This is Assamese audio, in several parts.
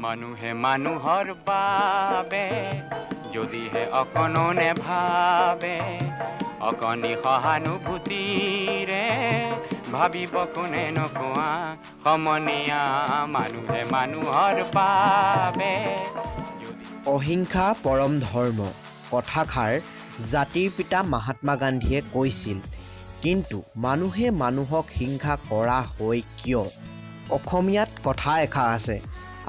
মানুহে মানুহৰ বাবে যদিহে অকণো নেভাবে অকণি সহানুভূতিৰে ভাবিব কোনে নকোৱা সমনীয়া মানুহে মানুহৰ বাবে অহিংসা পৰম ধৰ্ম কথাষাৰ জাতিৰ পিতা মহাত্মা গান্ধীয়ে কৈছিল, কিন্তু মানুহে মানুহক হিংসা কৰা হয় কিয়? অসমীয়াত কথা এষাৰ আছে,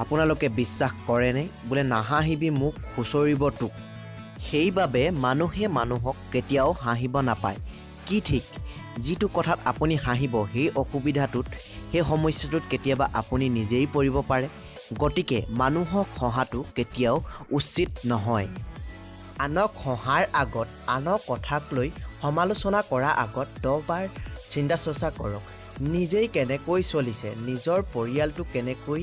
আপোনালোকে বিশ্বাস কৰেনে? বোলে নাহাঁহিবি মোক খুচৰিব তোক। সেইবাবে মানুহে মানুহক কেতিয়াও হাঁহিব নাপায়। কি ঠিক যিটো কথাত আপুনি হাঁহিব সেই অসুবিধাটোত সেই সমস্যাটোত কেতিয়াবা আপুনি নিজেই পৰিব পাৰে। গতিকে মানুহক হহাটো কেতিয়াও উচিত নহয়। আনক হহাৰ আগত আনৰ কথাক লৈ সমালোচনা কৰাৰ আগত 10 বাৰ চিন্তা চৰ্চা কৰক। নিজেই কেনেকৈ চলিছে, নিজৰ পৰিয়ালটো কেনেকৈ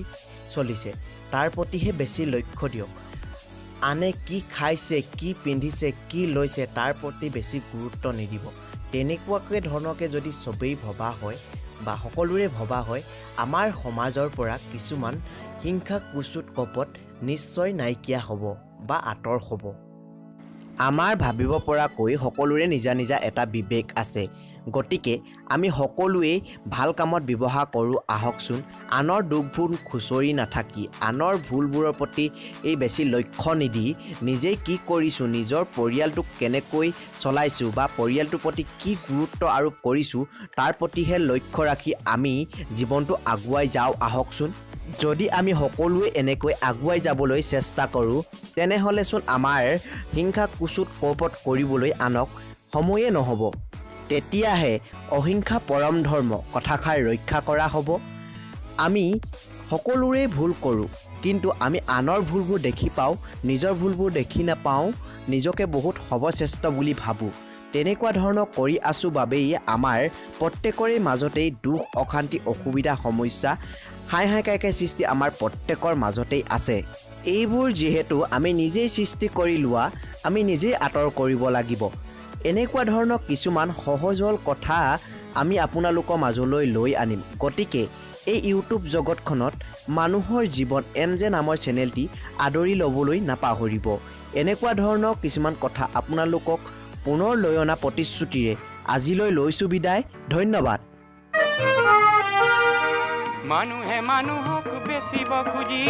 চলিছে তাৰ প্ৰতিহে বেছি লক্ষ্য দিয়ক। আনে কি খাইছে, কি পিন্ধিছে, কি লৈছে তাৰ প্ৰতি বেছি গুৰুত্ব নিদিব। তেনেকুৱাকৈ ধৰণকে যদি চবেই ভবা হয় বা সকলোৰে ভবা হয়, আমাৰ সমাজৰ পৰা কিছুমান হিংসা কুচুত কপট নিশ্চয় নাইকিয়া হ'ব বা আঁতৰ হ'ব। আমাৰ ভাবিব পৰাকৈ সকলোৰে নিজা নিজা এটা বিবেক আছে। গতিকে আমি সকলোৱেই ভাল কামত ব্যৱহাৰ কৰোঁ আহকচোন। আনৰ দুখবোৰ খুচৰি নাথাকি আনৰ ভুলবোৰৰ প্ৰতি বেছি লক্ষ্য নিদি নিজেই কি কৰিছোঁ, নিজৰ পৰিয়ালটোক কেনেকৈ চলাইছোঁ বা পৰিয়ালটোৰ প্ৰতি কি গুৰুত্ব আৰোপ কৰিছোঁ তাৰ প্ৰতিহে লক্ষ্য ৰাখি আমি জীৱনটো আগুৱাই যাওঁ আহকচোন। যদি আমি সকলোৱে এনেকৈ আগুৱাই যাবলৈ চেষ্টা কৰোঁ তেনেহ'লেচোন আমাৰ হিংসা কুচুত কপট কৰিবলৈ আনক সময়ে নহ'ব। তেতিয়াহে অহিংসা পৰম ধৰ্ম কথাষাৰ ৰক্ষা কৰা হ'ব। আমি সকলোৰে ভুল কৰোঁ, কিন্তু আমি আনৰ ভুলবোৰ দেখি পাওঁ, নিজৰ ভুলবোৰ দেখি নাপাওঁ, নিজকে বহুত সৰ্বশ্ৰেষ্ঠ বুলি ভাবোঁ। তেনেকুৱা ধৰণৰ কৰি আছোঁ বাবেই আমাৰ প্ৰত্যেকৰে মাজতেই দুখ, অশান্তি, অসুবিধা, সমস্যা, হাই কাইকাই সৃষ্টি আমাৰ প্ৰত্যেকৰ মাজতেই আছে। এইবোৰ যিহেতু আমি নিজেই সৃষ্টি কৰি লোৱা, আমি নিজেই আঁতৰ কৰিব লাগিব। এনেকুৱা ধৰণৰ কিছুমান সহজ কথা আমি আপোনালোকৰ মাজলৈ লৈ আনিম। গতিকে এই ইউটিউব জগতখনত মানুহৰ জীৱন MJ নামৰ চেনেলটি আদৰি ল'বলৈ নাপাহৰিব। এনেকুৱা ধৰণৰ কিছুমান কথা আপোনালোকক পুনৰ লৈ অনা প্ৰতিশ্ৰুতিৰে আজিলৈ লৈছোঁ বিদায়। ধন্যবাদ। মানুহে মানুহক বেচিব খুজি,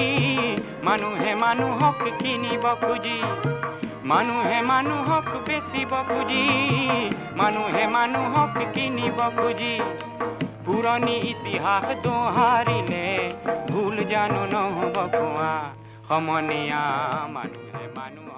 মানুহে মানুহক কিনিব খুজি, মানুহে মানুহক বেচিব খুজি, মানুহে মানুহক কিনিব খুজি, পুৰণি ইতিহাস দোহাৰিলে ভুল জানো নহ'ব কোৱা সমনীয়া মানুহে মানুহ